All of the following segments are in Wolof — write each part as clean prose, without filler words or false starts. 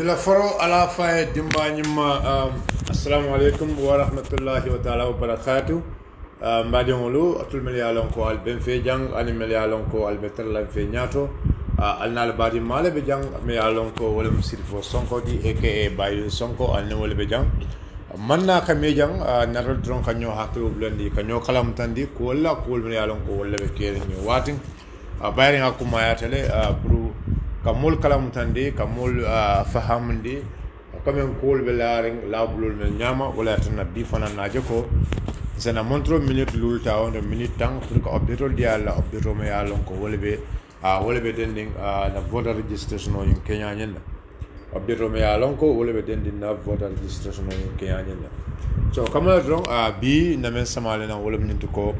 jula faro ala faye dimba nyima assalamu alaikum wa rahmatullahi wa ta'ala wa barakatuh mbadi ngolu atul mel yalon ko al ben fe jang ani mel yalon ko al better la fe nyato al nal badi male be jang me yalon ko wala musir fo sonko di aka bayu sonko al ne wala be jang manna ka me jang naral dron ka nyo hakto blandi ka nyo kalam tandi ko wala ko mel yalon ko wala be kere ni watin bayri hakuma ya tele pour kamul kalam tandi kamul fahamndi kamen kol be laring labulul men nyama wala tan bi fana naje ko sena montro minute lulta on minute tang pour ko update di alla update me yalon ko wala be dending na voter registration on Kenya nyenda update me yalon ko wala be dending na voter registration on Kenya nyenda so kamala drong bi na men samale na wala min ko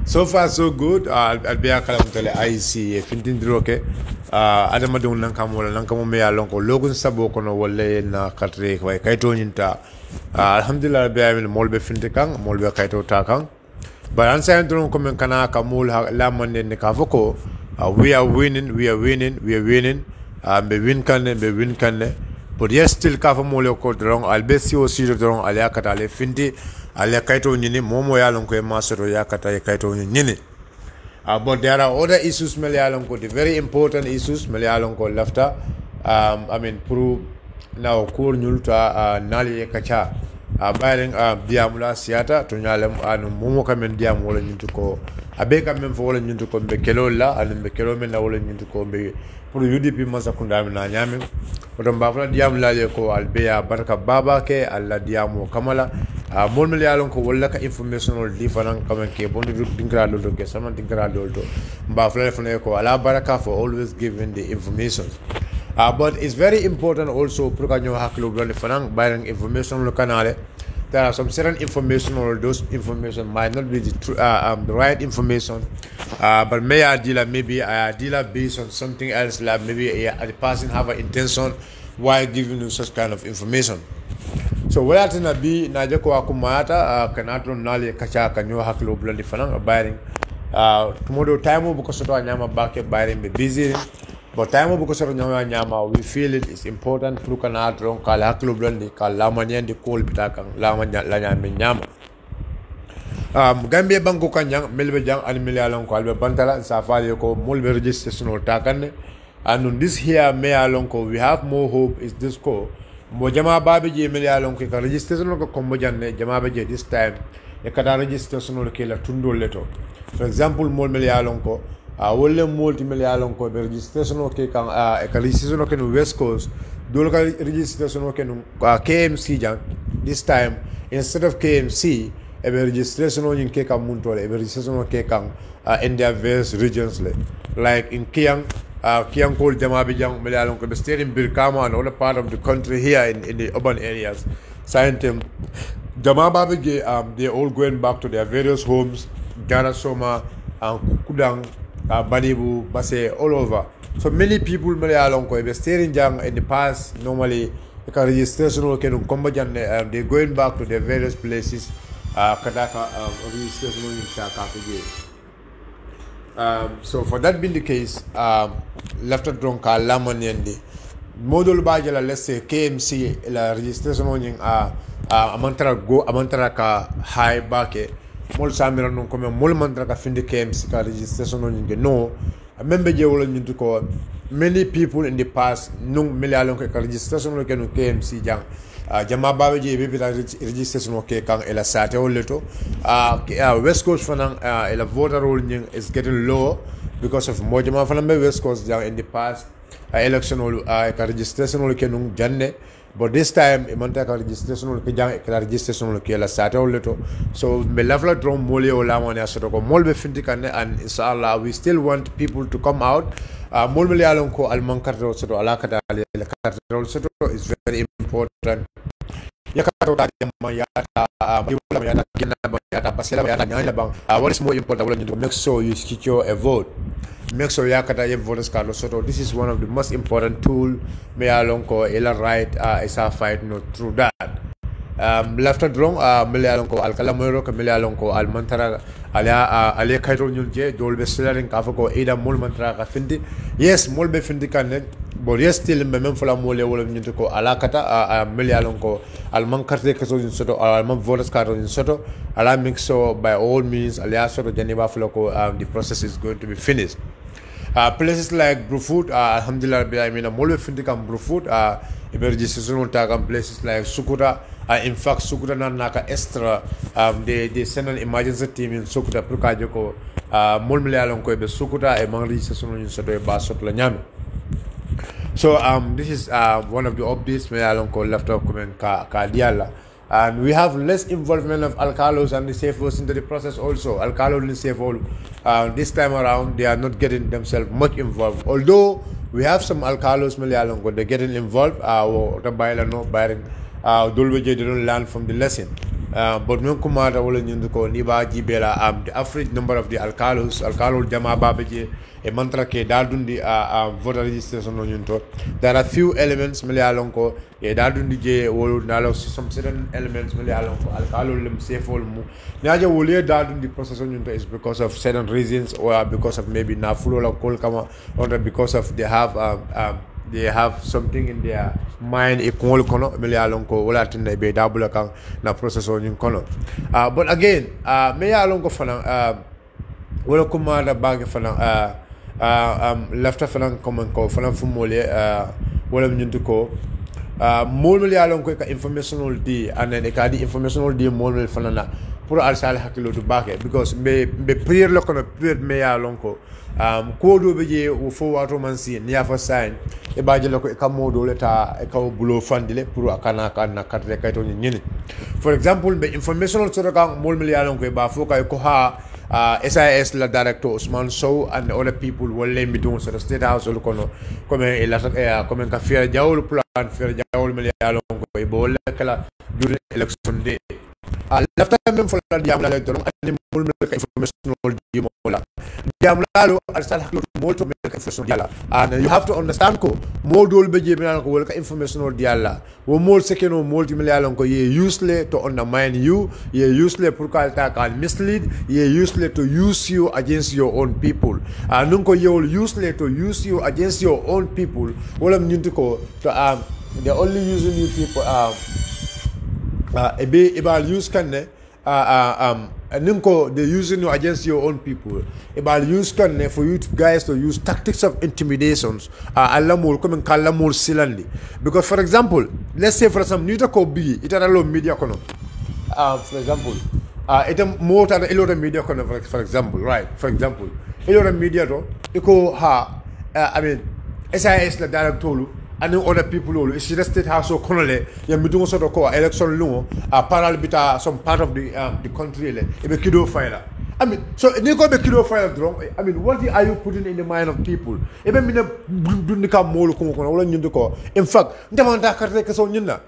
so far so good albiya kala mutale IC fintin droke adama don nan kam wala nan kam me yalon ko logun sabo kono wala na katre way kayto nyinta alhamdulillah albiya min molbe finti kan molbe kayto ta kan baran sa ndron ko men kana kamul la mande ne ka foko we are winning be win kan but yes still ka fa mole ko dron albesi aussi dron ala kata le finti ala kayto nyini momo yalon ko e masoro yakata e kayto nyini but there are other issues mel yalon ko the very important issues mel yalon ko lafta I mean pour now kur nyulta nali e kacha bayren diamula siata to nyalem anu momo kamen diam wala nyintu ko abe kamen fo wala nyintu ko be kelo la anu be kelo men na wala nyintu ko be pour UDP masakunda na nyame oto mbafla diam la ko albeya barka baba ke alla diamo kamala mon mel yalon ko wala ka informational different kamen ke bon dingra do ke sama dingra do mbafla fone ko ala baraka for always giving the information but it's very important also pour ka nyo haklo do le fanang bayang information lo kanale there are some certain information or those information might not be the right information but may I deal maybe I deal based on something else like maybe the person have an intention why giving you such kind of information so wala tana bi na je ko akumata kanato nali kacha kanyo haklo blandi fanang bayring tomorrow time bu ko soto nyama bakke bayring be busy but time bu ko soto nyama we feel it is important pour kanato kala haklo blandi kala manyandi kol bitaka la manya la nyama Gambia banko kanyang melbe jang an milyalon ko albe bantala sa faale ko mulbe registration o takanne and on this here meyalon ko we have more hope is this ko mo jama babe je milyalon ko ka registration ko kombo janne jama babe je this time e kada registration o ke la tundo leto for example mol milyalon ko wolle multi milyalon ko be registration o ke kan e ka registration o ke no West Coast dol ka registration o ke no KMC jang this time instead of KMC ebe registration on in keka muntole ebe registration on keka in their various regions like in Kiang Kol Jamabijang Melalon could stay in Birkama and other part of the country here in the urban areas Scientim Jamababije they're all going back to their various homes Garasoma and Kudang Banibu Base all over so many people Melalon ko ebe stay in Jang in the past normally registration on Kenum Kombajan they're going back to their various places kadaka registration in Takapige. So for that being the case, left dronka lamaniende model bajala let's say KMC la registration in amantara ka high bake mol samira non comme mol mantra ka finde KMC ka registration in no membe je wala nyintu ko many people in the past nung milalon ka registration no KMC jang jama babe je be registration o ke kan ela sate o leto West Coast fanan ela voter roll is getting low because of mo jama fanan be West Coast jang in the past election o ka registration o ke nung janne but this time imanta ka registration o ke jang ka registration o ke ela sate o leto so me lafla drum mole o la mone asoto ko molbe finti kan and inshallah we still want people to come out molbe yalon ko al mankarto soto ala kata ala karto soto is very important yakato da ma yata diwla yata kinna yata basela yata nyanya bang what is more important to make sure you secure a vote make sure yakata ye voters card soto this is one of the most important tool me alon ko ela right is a fight no through that left and wrong milyalon ko al kalamero ko milyalon ko al mantara ala kayto nyul je dolbe selarin ka fa ko ida mol mantra ka findi yes mol be findi kan but yes still même fula mole wala nyinto ko ala kata a meli alon ko al man carte kaso in soto al man voters card in soto ala make sure by all means ala soto janiba fula ko the process is going to be finished. Places like Brufut, alhamdulillah, I mean, I'm always thinking of Brufut, places like Sukuta. In fact, Sukuta naka extra, they send an emergency team in Sukuta, Prukajoko, Mulmile Alonko, Sukuta, a Mangri Sasson in Soto Basotla Nyami. So, this is one of the updates me Alonko left up comment Kadiala. And we have less involvement of alcalos and the safos into the process also. Alcalo and the safo, this time around, they are not getting themselves much involved. Although we have some alcalos, they're getting involved. They don't learn from the lesson. But no kumata wala nyundo niba jibela the average number of the alcalo jama babaje e mantra ke dadundi voter registration no nyunto. There are few elements mele alonko e dadundi je wolu nalo some certain elements mele alonko alcalo lim safol mu nyaje wole dadundi process nyunto is because of certain reasons or because of maybe na fulo la kol kama or because of they have something in their mind e kol kono mele alonko wala tinda be dabula kan na process nyun kono. But again me alonko fana wala kumada bag fana lafta fana comment ko fana fumole wala nyuntu ko molmel yalon ko ka informational di anen ka di informational di molmel fana na pour al sal hakilo du bake because be prier lo kono prier me yalon ko ko do be je o fo wato man si ni afa sign e baje lo ko e kamodo leta e ka bulo fandile pour akana kana katre kayto nyini for example be informational so ka molmel yalon ko ba fo ka ko ha SIS la director Usman Sow and other people will let me do so the state house will come come ka fier jawol plan fier jawol me yalon ko e bol kala during election day lafta même for la diam la don ani mul me ka information di mola diam lalo arsal haklo molto me ka information diala and you have to understand ko modol be je me ko ka information diala wo mol sekeno multi me yalon ko ye useless to undermine you ye useless pour ka ta can mislead ye useless to use you against your own people nun ko ye useless to use you against your own people wala nyinti ko to they're only using you people about use can ninko they using you against your own people about use can for you guys to use tactics of intimidations alamul come kalamul silandi because for example let's say for some nita ko bi itara media kono for example it more than a lot of media kono for example right for example a lot of media do iko ha I mean SIS la director and other people who is the state house or colonel ya mitungo soto ko election lungo paral bita some part of the country le e be kido fire I mean so ni ko be kido fire drong I mean what are you putting in the mind of people e be mina dunika molu ko wala nyundu ko in fact ndamanta carte que so nyinna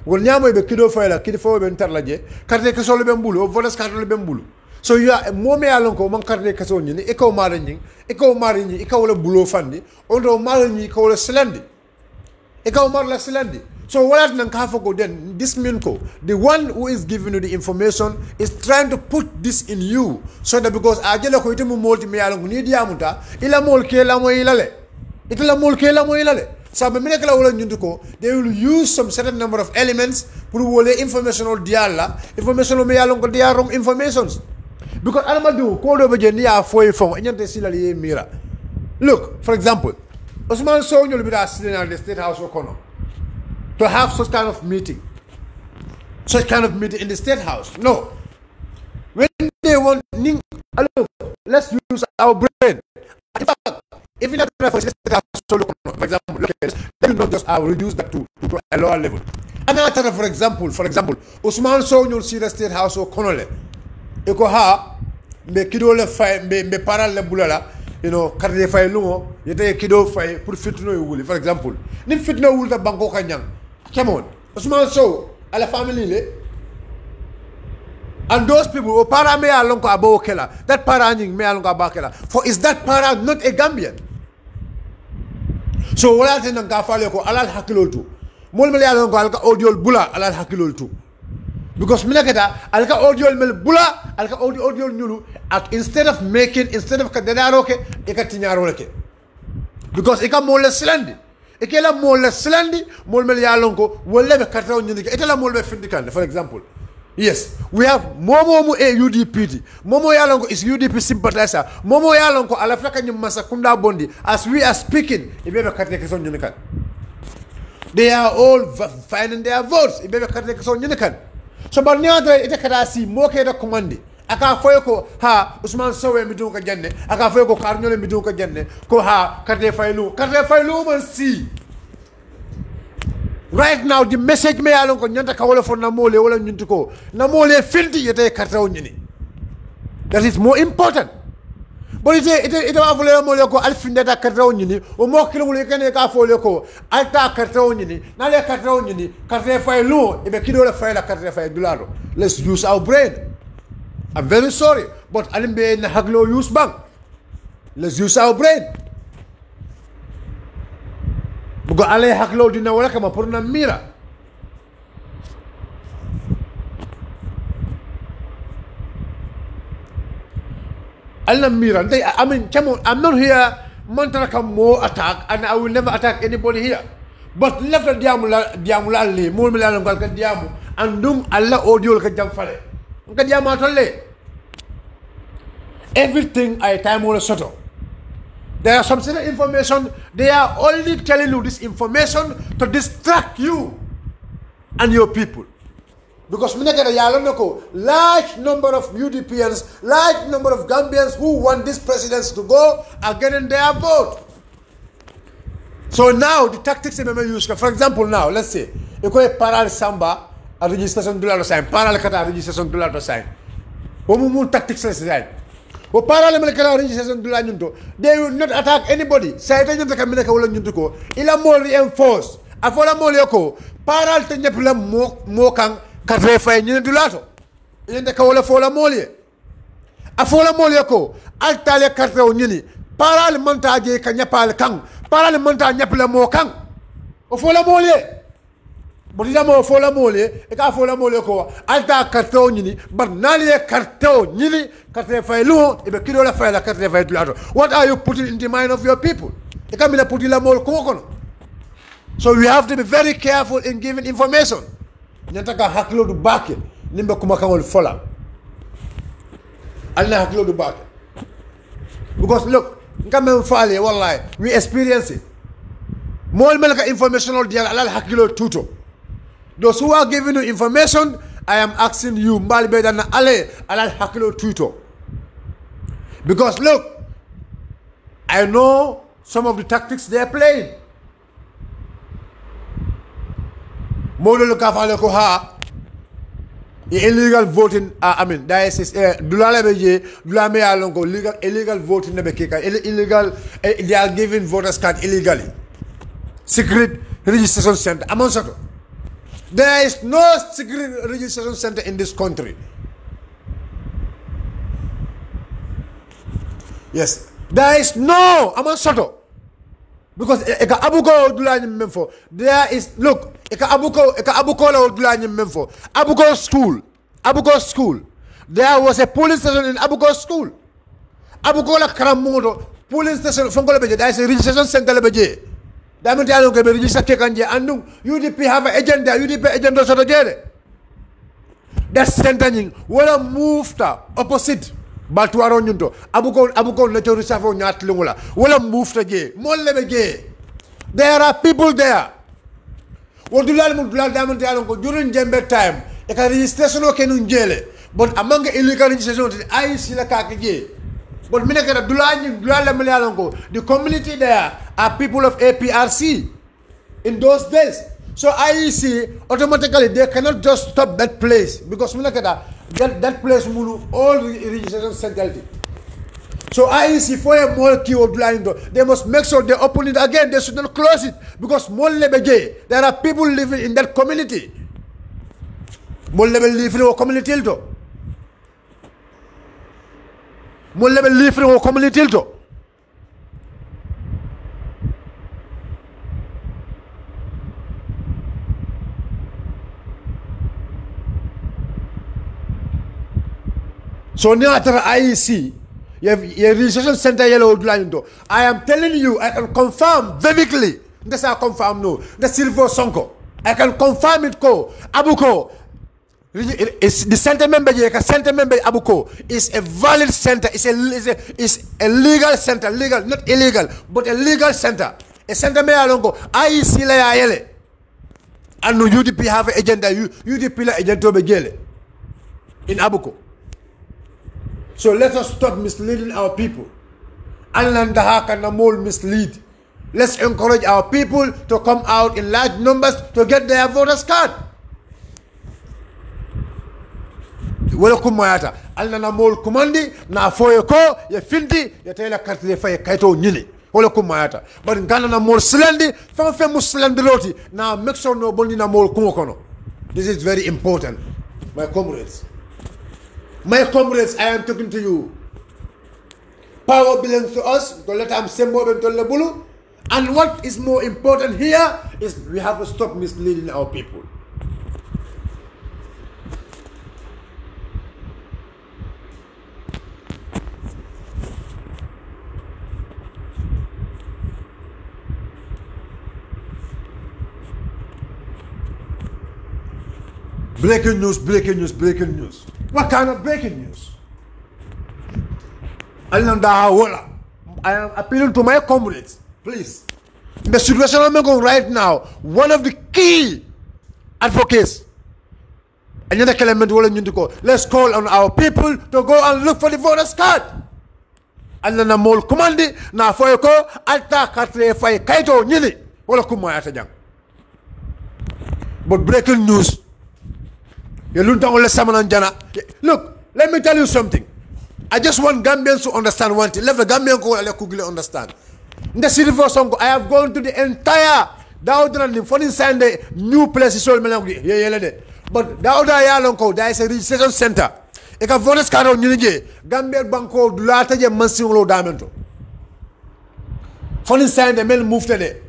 wol nyamo be kido fire kidi fo be ntarlaje carte que so le be mbulu volas carte le be mbulu so you are mome alonko man carte que so nyini e ko mari nyi e ko mari nyi e ko wala bulo fandi ondo mari nyi ko wala selandi so what then this minko the one who is giving you the information is trying to put this in you so that because ajela ko itimu molti me yalon ni diamuta ila mol ke la moy ilale itala mol ke la moy ilale so be mine kala wala nyundu ko they will use some certain number of elements pour wole informational diala informational me yalon ko dia wrong informations because alamadu ko do be je ni a foy fon nyante silali mira look for example Osman Sow you'll be sitting at the State House of Kono to have such kind of meeting in the State House. No. When they want, look, let's use our brain. In fact, if you not for the State House, for example, look at this, let me not just reduce that to a lower level. Another, for example, Osman Sow you'll see the State House of Kono. Eko ha, me kidole fay, me paral le bulala. You know, carte fay lungo, yete kido fay pour fitno wuli. For example, ni fitno wuli ta banko kanyang. Come on, Osman Sow, a la family le. And those people, o para me alonko abo kela. That para nying me alonko abakela. For is that para not a Gambian? So wala tenang kafale ko alal hakilol tu. Mol mele alonko alka audio bula alal hakilol tu. Because minaketa alka audio mel bula alka audio nyulu at instead of kadadaro ke ikatinyaro leke because ika mole silandi e ke la mol la slandi mol mel ya lonko wolle be karta on nyini ite la mol be findi kan for example yes we have momo a UDP momo ya lonko is UDP sympathizer momo ya lonko ala flaka nyum masa kunda bondi as we are speaking e be karta ke son nyini kan they are all finding their votes e be karta ke son nyini kan so bar nyaata ite kada si mo ke da commande aka foy ko ha Ousmane Sowe mi dum ko jenne aka foy ko Karñole mi dum ko jenne ko ha karte faylu man si right now the message me yalon ko nyanta ka wala fo na mole wala nyunti ko na mole finti yete carte o nyini that is more important but ite wa vole mole ko alfinde da carte o nyini o mo kilo wala kene ka fo le ko alta carte o nyini na le carte o nyini carte faylu e be kido la fayla carte fay dulado let's use our brain. I'm very sorry, but Alimbe na haglo use bank. Let's use our brain. Bugo ale haglo dina wala kama purna mira. Alna mira. I mean, come on, I'm not here mantraka more attack, and I will never attack anybody here. But left the diamula le, more milan ka diamu, and dum Allah audio ka jam fale. Everything I time will settle. There are some certain information, they are only telling you this information to distract you and your people. Because large number of UDPians, large number of Gambians who want these presidents to go are getting their vote. So now the tactics they may use, for example now, let's say, you go a parallel samba, a registration dollar sign, parallel kata registration dollar sign. Omumu tactics sign. O parallel kata registration dollar nyunto. They will not attack anybody. Say they nyunto kamina ka wala nyunto ko. Ila more reinforce. Afola more yoko. Parallel te nyepula mo kang katre fay nyunto dulato. Yende ka wala fola more. Afola more yoko. Altale katre o nyini. Parallel manta je ka nyapal kang. Parallel manta nyepula mo kang. O fola more. But ida mo fola mole e ka fola mole ko alta carton nyini but nali carton nyini carte fay lu e be kido la fay la carte fay dulato. What are you putting in the mind of your people? E ka mi la puti la mol ko kono. So we have to be very careful in giving information. Nyanta ka haklo du bake nimbe kuma kangol fola. Allah haklo du bake. Because look, ngam fale wallahi we experience it. Mol melka informational dial alal hakilo tuto. Those who are giving you information, I am asking you, Malbedana Ale, Alal Hakilo Tuto. Because look, I know some of the tactics they are playing. Model Kafalekoha, illegal voting, there is Dulala Beje, Dulame Alongo, illegal voting Nebekeka, illegal, they are giving voters card illegally. Secret registration center, among Sato. There is no secret registration center in this country. Yes, there is no Amasoto. Because eka abuko dulani memfo. There is look, eka abuko la dulani memfo. Abuko school. There was a police station in Abuko school. Abuko la Karamodo police station fongola beje. There is a registration center beje. Diamond Yalo can be registered Kekanje and UDP have an agenda, UDP agenda so the that centering will move to opposite Batuaro Nyunto. Abuko Leto Risafo Nyat Lungula. Will move to gay. Molebe gay. There are people there. What do Diamond Yalo during Jembe time? A registration of Kenunjele. But among the illegal registrations, I see the Kaki. But the community there are people of APRC in those days. So IEC automatically they cannot just stop that place because that place will all registration centrality. So IEC for a more key of they must make sure they open it again. They should not close it because there are people living in that community. Living in a community. Mo level livre o community to so near IEC you have a registration center yellow line to I am telling you I can confirm vividly This I confirm no. The Silver Sonko. I can confirm it ko. Abuko. It's the center member center member Abuko is a valid center. It's a legal center. Legal, not illegal, but a legal center. A center may alongo. I see la yele. And no UDP have an agenda. UDP la agenda to be gele in Abuko. So let us stop misleading our people. And how can the mole mislead? Let's encourage our people to come out in large numbers to get their voters card. Wala kumayata alna na mol kumandi na foye ko ya finti ya tayla carte de fay kayto nyini wala kumayata but ngana na mol slandi fa fe muslandi loti na make sure no bondi na mol kumo kono. This is very important, my comrades. My comrades, I am talking to you. Power belongs to us. To let them sembo and to lebulu. And what is more important here is we have to stop misleading our people. Breaking news, breaking news, breaking news. What kind of breaking news? I am appealing to my comrades, please. The situation I'm going right now, one of the key advocates, let's call on our people to go and look for the voters card. And then the mole commandi, na foyoko, alta katre fay kaito nyili, wala kumaya tajang. But breaking news. Look, let me tell you something. I just want Gambians to understand one thing. Let the Gambian go understand. In the city for Songo, I have gone to the entire Daudran for inside the new places. But Dauda there is a registration center. If a voters card on Gambia Banco Dulata Mansulo Diamond. For inside the men moved today.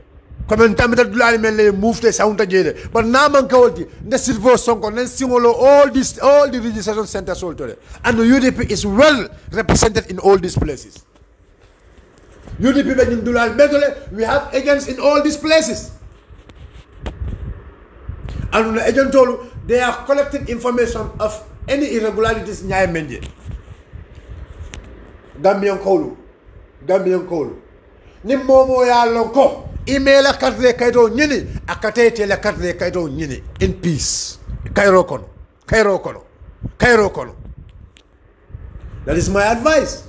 Comme tamita dulali mele move the sound jede but na man kawti the silver sonko nen singolo all the registration centers all today and the UDP is well represented in all these places. UDP be dulal betole we have agents in all these places and the agent told they are collecting information of any irregularities nyay menje Gambian Kolu ni momo ya lonko email a carte kaito nyini akate la carte kaito nyini in peace Cairo kono that is my advice.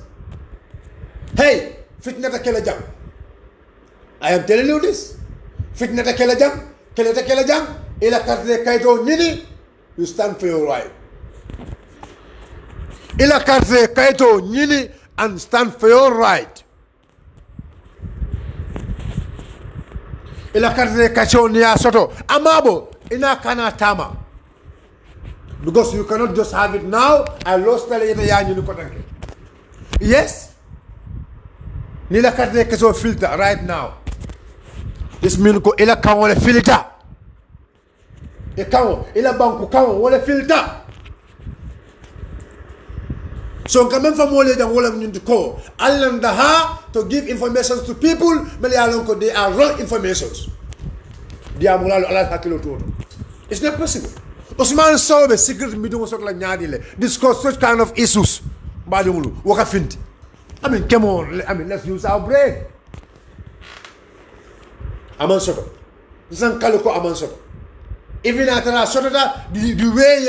Hey, fitna ta kela jam, I am telling you this. Fitna ta kela jam ila carte kaito nyini, you stand for your right. Ila carte kaito nyini and stand for your right. Ila carte kacho niya soto amabo ina kana tama because you cannot just have it now. I lost the yanyu kotanke. Yes, nila carte kacho filter right now. This mean ko ila kan wala filter e kan ila banku kan wala filter. So quand même famole dan wala ñu ko alanda ha to give information to people meli alon ko they are wrong informations. Dia mulalo ala hakilo to. It's not possible. Osman Sobe secret meeting so la ñaadi le discuss such kind of issues. Badumulu waka finti. I mean come on, let's use our brain. Aman soto. Zan kalo ko aman soto. Even after that, the way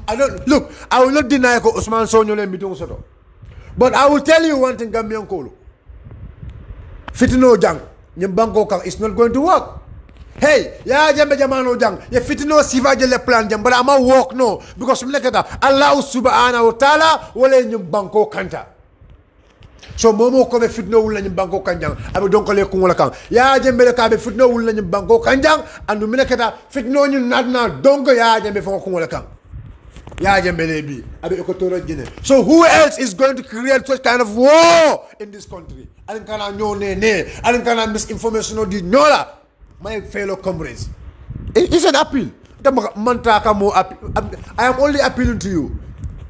I don't look, I will not deny Osman Sonyo le meeting soto. But I will tell you one thing, Gambian Kolo. Fitino jang, nyembango kang is not going to work. Hey, ya jambe jamano jang, ya fitino siva le plan jang, but I'ma work no because Allah subhanahu wa ta'ala wale nyembango kanta. So momo ko be fitno wul lañu banko kanjang abe donc le ko wala kan ya jembe ka be fitno wul lañu banko kanjang andu minekata fitno ñu nadna donc ya jembe fo ko wala kan ya jembe le bi abe ko toro jine. So who else is going to create such kind of war in this country? Alin kana ñone alin kana misinformation di ñola. My fellow comrades, it's an appeal. I am only appealing to you.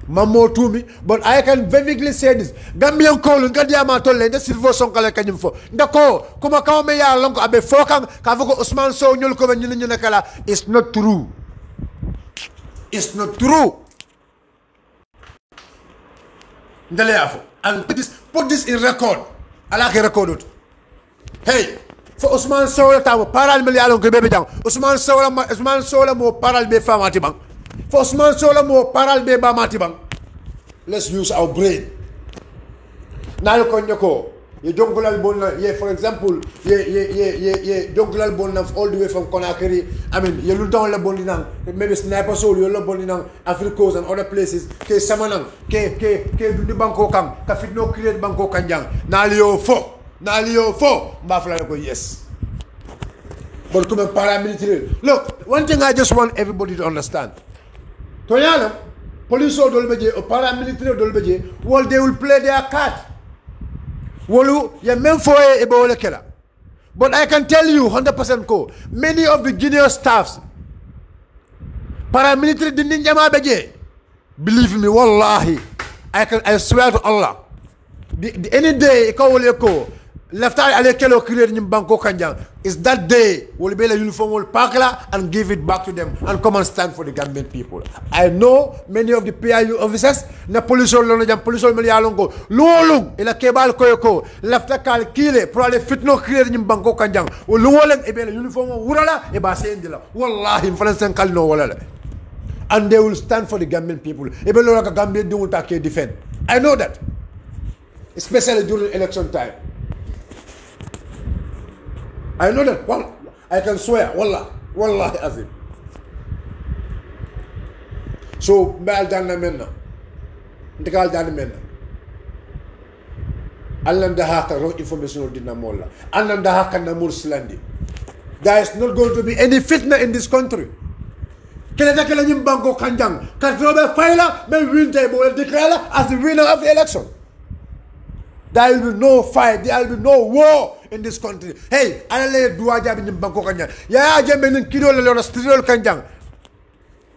Mammo to me, but I can vividly say this. Gambian call Gadiama Tole, the Silver Sonkala Kanimfo. Ndako, Kumaka me ya long abe fokang, Kavoko Osman so Nyulko and Yunakala. It's not true. It's not true. And put this in record. I like a record. Hey, for Osman Sola Tower, Paral Milialon Baby down. Osman Sola more Paral Be Famatibang. For Osman Sola more Paral Be Bamatibang. Let's use our brain. Now Konyoko, you don't go yeah, for example, yeah, don't go all the way from Conakry. I mean, you look down the Bolinang, maybe Sniper Soul, you look Bolinang, Africa and other places. Ke Samanang, ke Banko Kang, Kafitno create Banko Kanjang. Nalio 4, Bafla, yes. But come paramilitary. Look, one thing I just want everybody to understand. Toyana, police or Dolbeje or paramilitary or Dolbeje, well, they will play their card. Wolu, ya men for a killer. But I can tell you 100% ko, many of the junior staffs, paramilitary didn't jama beje. Believe me, wallahi, I swear to Allah. Any day, left eye alekelo create in Banko Kanjang is that day will be a uniform will pakla and give it back to them and come and stand for the Gambian people. I know many of the PIU officers, na police or police or Malialongo, Lulung, ila kebal koyoko, left a kal kile, probably fit no create in Banko Kanjang, will Luolan ebe uniform urala, eba sendila, wallahi, in France and Kalno walala. And they will stand for the Gambian people. Ebe Loraka Gambian do take defend. I know that. Especially during election time. I know that. Well, I can swear. Wallah, azim. So, Bal Dana Menna. Ndekal Dana Menna. Alanda Haka wrote information of Dinamola. Alanda Haka Namur Slandi. There is not going to be any fitna in this country. Canada Kalanjim Banko Kanjang. Katrobe Faila, may win table declare as the winner of the election. There will be no fight, there will be no war in this country. Hey, I let do a job in Bangkok. Yeah, German Kido Striol Kanjang.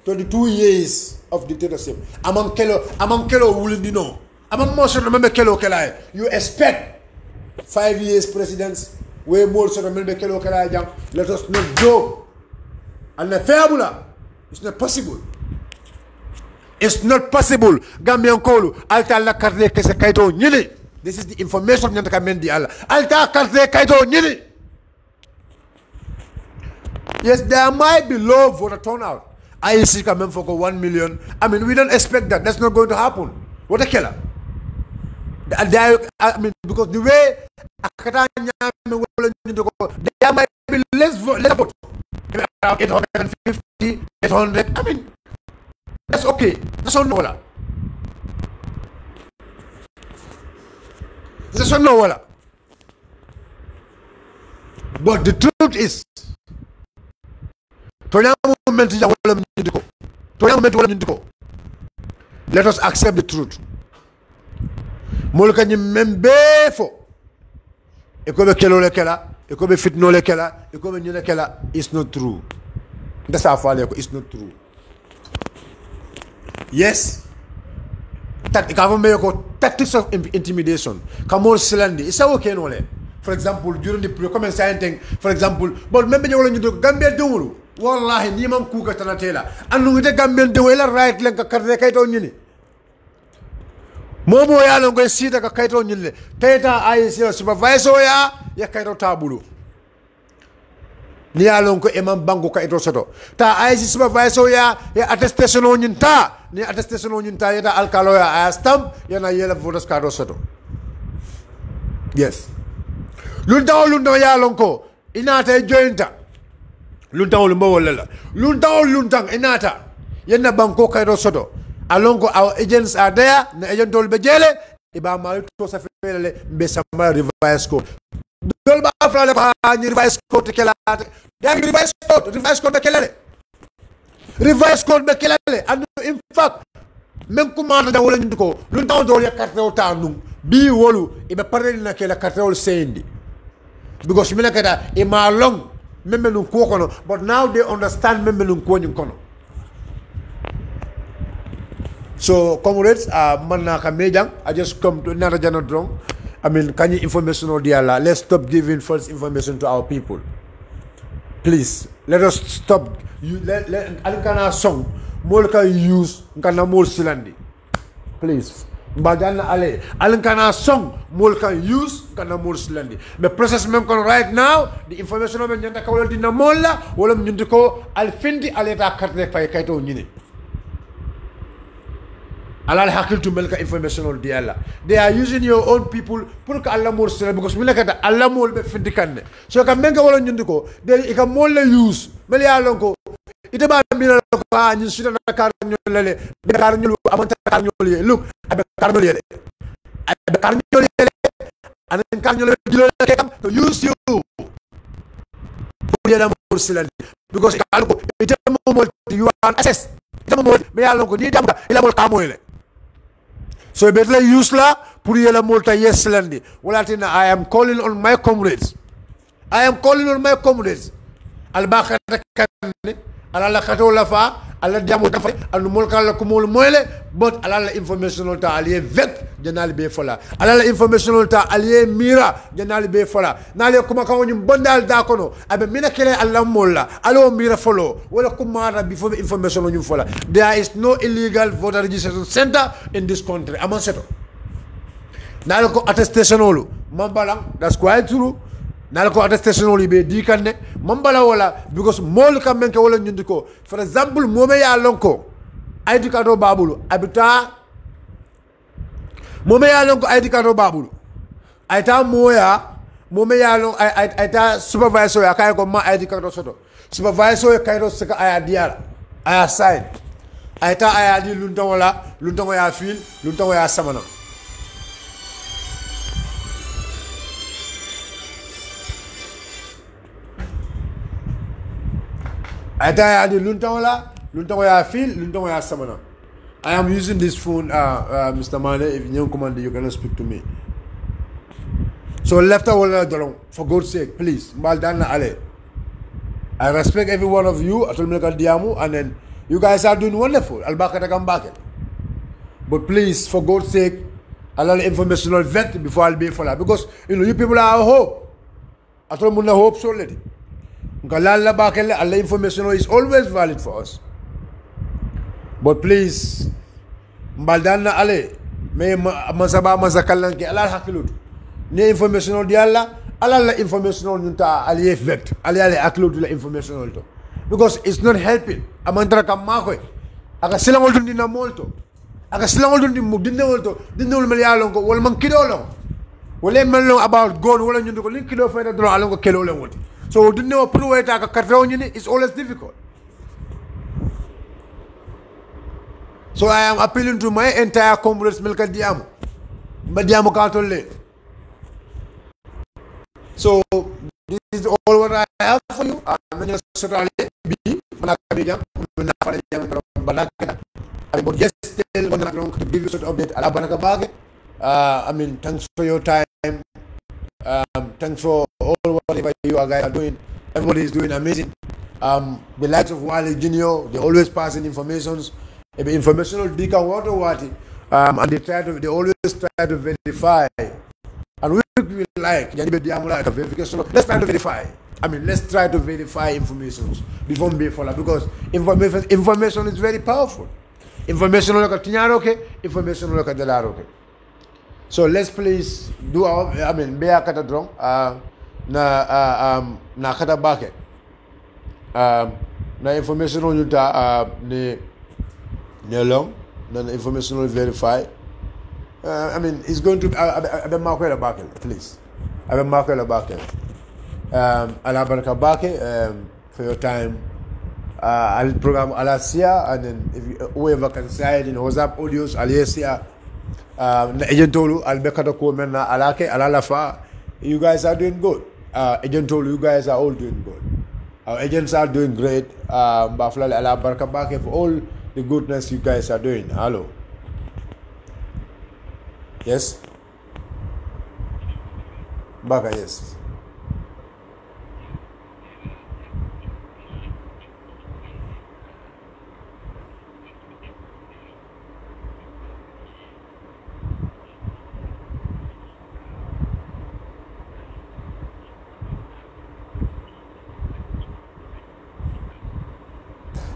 22 years of dictatorship. Among Kelo Wulindino. Among most of the Kelo Kelai. You expect 5 years presidents, way more so the Kelo Kelai. Let us not joke. And the Fabula, it's not possible. It's not possible. Gambian Kolu, Alta la Carde Kesakaito Nili. This is the information that can mean the Allah. Alta Karte Kaito Nini. Yes, there might be low voter turnout. I see coming for 1 million. I mean, we don't expect that. That's not going to happen. What a killer. I mean, because the way there might be less vote. Around 850, 800. I mean, that's okay. That's all no. But the truth is, let us accept the truth. Molka ni membefo. Ekobe kelo lekela, ekobe fitno lekela, ekobe nyelekela. It's not true. That's how far it's not true. Yes. Tactics of intimidation. Kamol Silandi. It's okay, no? For example, during the pre-comment thing, for example, but remember you do Gambia Dulu. Wallahi, Niman Kuka Tanatela. And with the Gambian Duela right like a Kardekaito Nini. Momo Yalon go see the Kaito Nile. Teta I is your supervisor, ya Kaito Tabulu. Nialon ko Eman Bango Kaito Soto. Ta I is supervisor, ya attestation on Yinta. Ni attestation on Yinta, ya Alcaloya, I stamp, yana yellow voters card soto. Yes. Lunda Yalonko, Inata jointa. Luntang Inata, Yena Banko Kairo Soto. Alongo, our agents are there, the agent told Bejele, Ibama Tosafele, Besama revised code. Dolba Afra, revised code to Kelate, revised code to Kelate. Revised code to Kelate, and in fact, Menkumana da Wolinko, Luntao Doria Catro Tanum, B. Wolu, Iba Parina Kela Catro Sandy. Because Minakata, Ima long. But now they understand Membelun Kono. So, comrades, manna kamejang, I just come to another jana drong. I mean, can you information or diala? Let's stop giving false information to our people. Please, let us stop. Let Alikana song, Molka use, Kana Mol Silandi. Please. Mbadana ale. Alikana song, Molka use, Kana Mol Silandi. The process member right now, the information of Nyanta Kawal Dina Mola, Wolam Nyuntiko, Alfindi Aleta Kate Kaito Nini. Alal hakil to melka information or diala. They are using your own people pour que Allah mol sila because mila kata Allah mol be findikanne. So ka menga wala nyundiko they ika mol le use meli alonko ite ba mila ko nyi sita na kar nyolele be kar nyolu amanta kar nyolele look abe kar nyolele abe kar nyolele anen kar nyolele dilole kam to use you pour yela mol sila because alko ite mol you are access ite mol me alonko ni damda ila mol kamoyle. So better use la pour yela multa yes landi. Walatina I am calling on my comrades. I am calling on my comrades. Al bakata kanne ala katola fa ala diamo tafa al mulka la kumul moyle but ala la information ta aliye vet janal be fola ala la information ta aliye mira janal be fola nale kuma ka woni bondal da kono abe mina kele alla molla alo mira folo wala kuma before information on you fola. There is no illegal voter registration center in this country amon seto nale ko attestation olu mambalang that's quite true. Nalko attestation oli be di kanne mambala wala because mol kam men ke wala nyundiko for example mome ya lonko ID card babulu abita mome ya lonko ID card babulu aita moya mome ya lon aita supervisor ya kay ko ma ID card soto supervisor ya kayro saka aya diala aya sign aita aya di lunton ya fil lunton ya samana. I am using this phone, Mr. Mane. If you don't command, you cannot speak to me. So left for God's sake, please. I respect every one of you. And then you guys are doing wonderful. But please, for God's sake, allow the informational vet before I'll be for that. Because you people are our hope. I told you hope so already. Allah information is always valid for us. But please, mbaldana ale me masaba masakalan ke ala hakilut. Ne information di Allah, ala la information nunta aliye vet. Ale hakilut la information to. Because it's not helping. Amantra kam makoy. Aka silangol dun dina molto. Aka silangol dun dimu dinne molto. Dinne wol mel yalon ko wol man kidolo. Wole mel about God wala ñundu ko lin kido fayda do alon ko kelo le woti. So didn't know prove it it's always difficult. So I am appealing to my entire comrades Milka Diamo. Madiamo Katole. So this is all what I have for you. I'm just still to give you such update. I mean, thanks for your time. Thanks for all whatever you guys are doing. Everybody is doing amazing. The likes of Wally Junior, they always passing informations. Informational deacon water water. And they always try to verify. And we like verification. Let's try to verify. I mean, let's try to verify information before we follow because information is very powerful. Information information So let's please do our, I mean, bear kata drong, na kata bucket. Na information on yuta, ne long, na information on verify. I mean, it's going to, I've been marking a bucket, please. I've been marking a bucket. Ala baraka bucket, for your time. I'll program Alasia, and then if you, whoever can say it in WhatsApp audios, Alasia. Agent Tolu, Albekata Komena, Alake, Alalafa, you guys are doing good. Agent Tolu, you guys are all doing good. Our agents are doing great. Bafla Ala Barkabake for all the goodness you guys are doing. Hello. Yes? Baka, yes.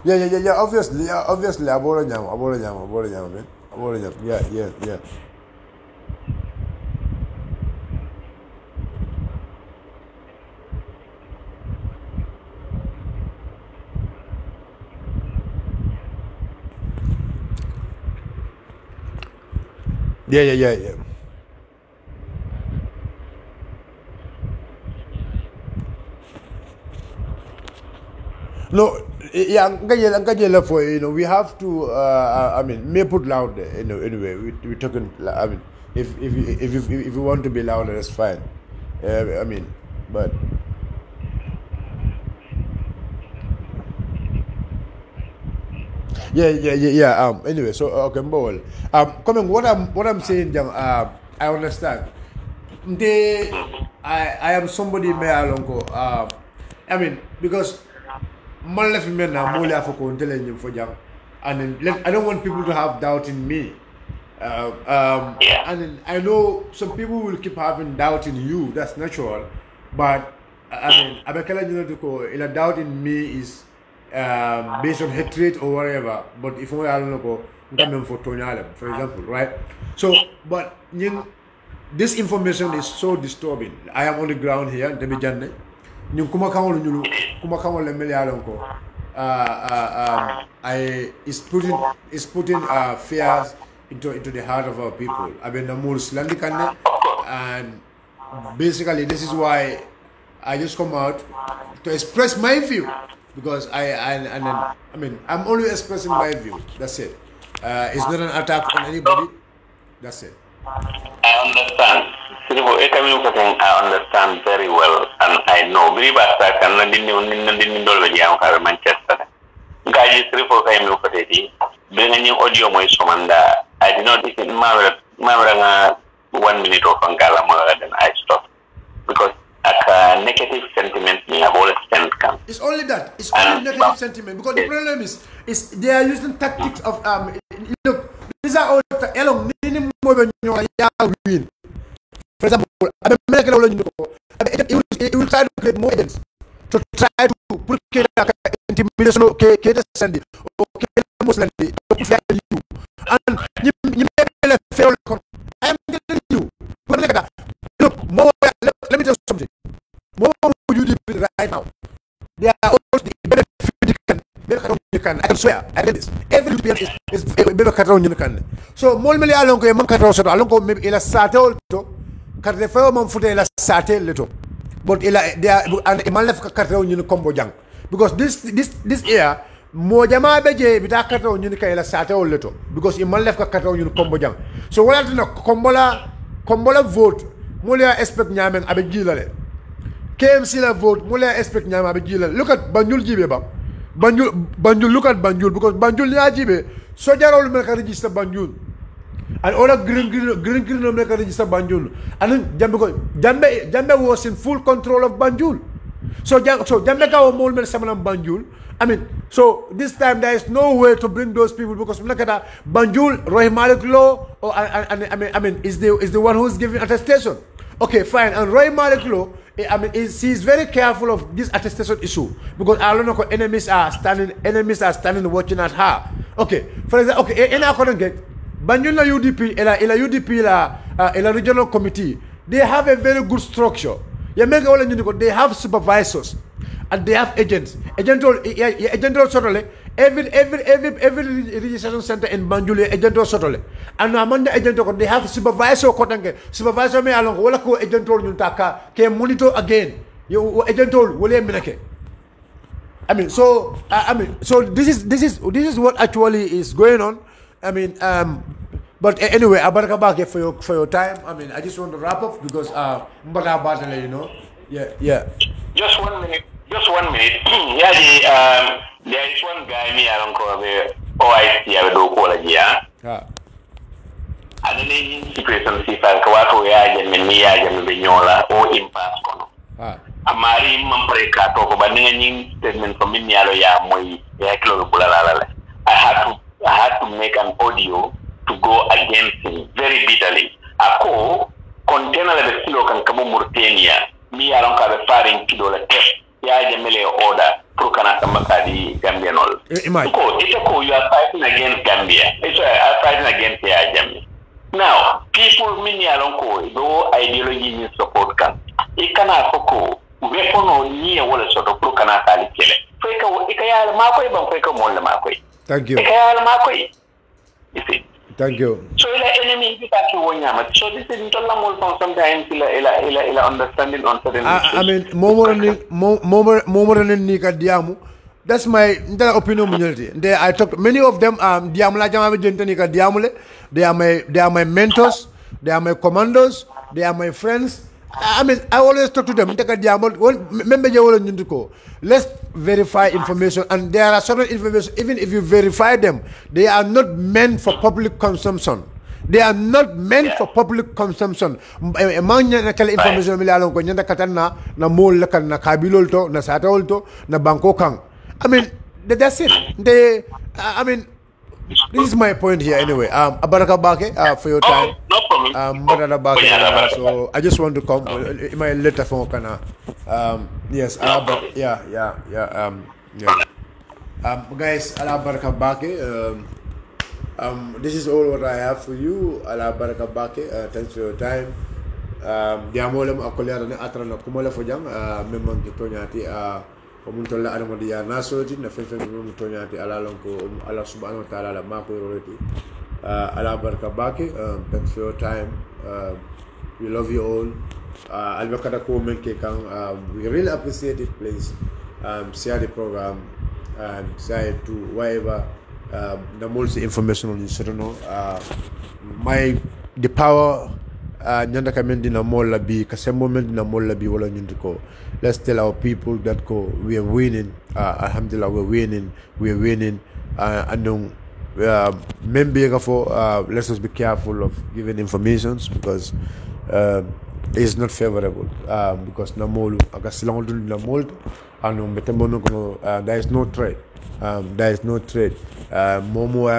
Yeah. Obviously. Abora jam, man. Abora jam. Yeah. Yeah. No, yeah, for we have to. I mean, may put loud. Anyway, we talking. I mean, if you want to be louder, that's fine. I mean, but yeah. Anyway, so okay, Mbowel. Coming. What I'm saying, I understand. I am somebody me alongo. I mean, because man left me now more for intelligent for jam, and then I don't want people to have doubt in me. And then I know some people will keep having doubt in you. That's natural, but I mean, a doubt in me is based on hatred or whatever. But if I don't know, for example, right? So, but this information is so disturbing. I am on the ground here, Debijanne. Is putting fears into the heart of our people. And basically this is why I just come out to express my view, because I'm only expressing my view. That's it. It's not an attack on anybody. That's it. I understand. I understand very well, and I know. Manchester. Guys, bringing audio I did not think 1 minute of Angala, then I stopped because a negative sentiment it's only that. It's only negative sentiment, because the problem is they are using tactics of look, these are all win. For example, it will try to create more evidence to try to put intimidation or Muslim and I am telling you, look, more, let me tell you something. More you do right now. They are also the benefit you can. I can swear. I did this. Every UPN is better Catron you can. So more many along a monk along maybe in a satel to Catrefa Monfute la satel little. But they are and a man left Catron you combo young. Because this year Mojama beje without Catron you can satel little. Because a man left Catron you combo young. So what I do Combola vote, Molia expect Nyamen Abegilale. KMC la vote, Molia expect Nyama Abegilale. Look at Banjul Jibeba. Banjul, look at Banjul, because Banjul Yajibe, Sojaro make a register Banjul. And all the green make a register Banjul. And then Jambe was in full control of Banjul. So Jamaica or Molman Samalam Banjul. I mean, so this time there is no way to bring those people, because look at that Banjul, Roy Malik Law, or I mean, is the one who's giving attestation. Okay, fine. And Roy Malik Law, he's very careful of this attestation issue, because I don't know, enemies are standing watching at her. Okay, for example, okay, in our current get Banjul UDP, la regional committee, they have a very good structure. They have supervisors and they have agents. Agent sotole every registration center in Banjul agent sotole. And among the agent they have supervisor kotange. Supervisor me along wala ko agent nyuntaka ke monitor again. You agent wole minake. So this is what actually is going on. But anyway, Abarakabake for your time. I just want to wrap up because Yeah. Just 1 minute. Yeah, there is one guy me around the OIC I do call and then in situation si Kawato Benyola or impasse kono. Amari Mampreka talk about any statement from Minyalo Moy Bulala. I had to make an audio to go against him very bitterly. Ako container the silo kan kamu Mauritania mi aron ka be faring kilo la test ya jamele order pour kana sambaka di Gambianol people. Imagine. You are fighting against Gambia. It's fighting against Gambia. Now, people many along no ideology in support can. It cannot go. Weapon on near wall sort of look at Ali Kele. Ikayal Makoi, Bamfeka Mola Makoi. Thank you. Ikayal Makoi. You see. Thank you. So enemy so this is internal sometimes understanding on certain I mean more than Nika Diamu. That's my opinion. I talked many of them Diamla Jama Gentenica Diamule. They are my mentors, they are my commandos, they are my friends. I mean, I always talk to them. Let's verify information, and there are certain information. Even if you verify them, they are not meant for public consumption. They are not meant for public consumption. Information na mol na kabilolto na satolto na bangkokang. I mean, that's it. I mean, this is my point here anyway. Abaraka Bake for your time. No problem. So I just want to come in my letter from Kana. Yes, guys, Alabaraka Bake. This is all what I have for you. Alabaraka Bake. Thanks for your time. Diamolem akolera ne atrana kumala fojang memang kitonyati Omuntola Adamadia Nasoti, na Fefe Mutonyati, Alalonko, Allah Subhanahu wa Ta'ala, Mako Roti, Allah Barkabaki, thanks for your time. We love you all. Albakatako Menke Kang, we really appreciate it, please. Share the program and share it to wherever the most information on this. I don't know. The power. Nyanda kamendi na mola bi kasembo mendi na mola bi wala nyindiko. Let's tell our people that we are winning. Alhamdulillah, we're winning. And let's just be careful of giving informations because it's not favorable. Because namolu agasilongo namolu and there is no trade. There is no trade. Momo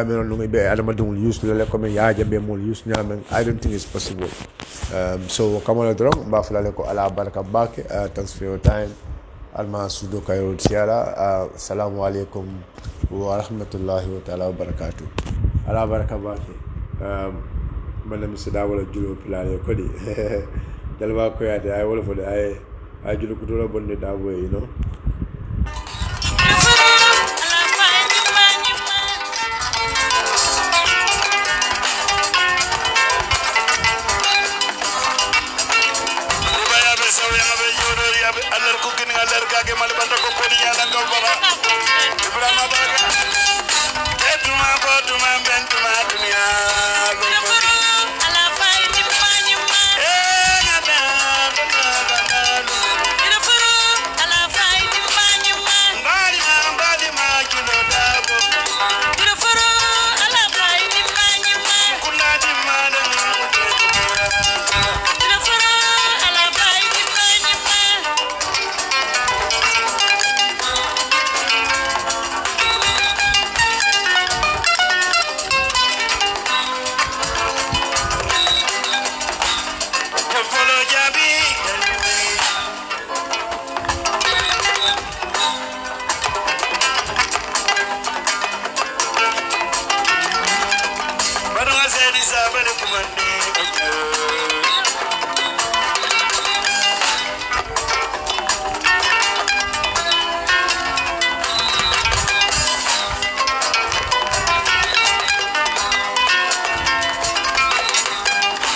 I don't think it's possible. So come on along. Thanks for your time. Alma Sudo Kairo Tiara. Assalamu alaikum wa rahmatullahi wa ta'ala wa barakatuh. Ala baraka baki. Madam Sidawala Julu Pilari Kodi. Dalwa Koyate, I will for the I Julu Kudura Bonnet that way, you know.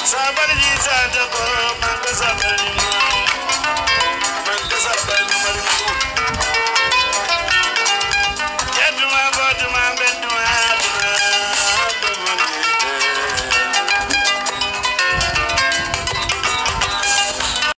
Somebody needs to go,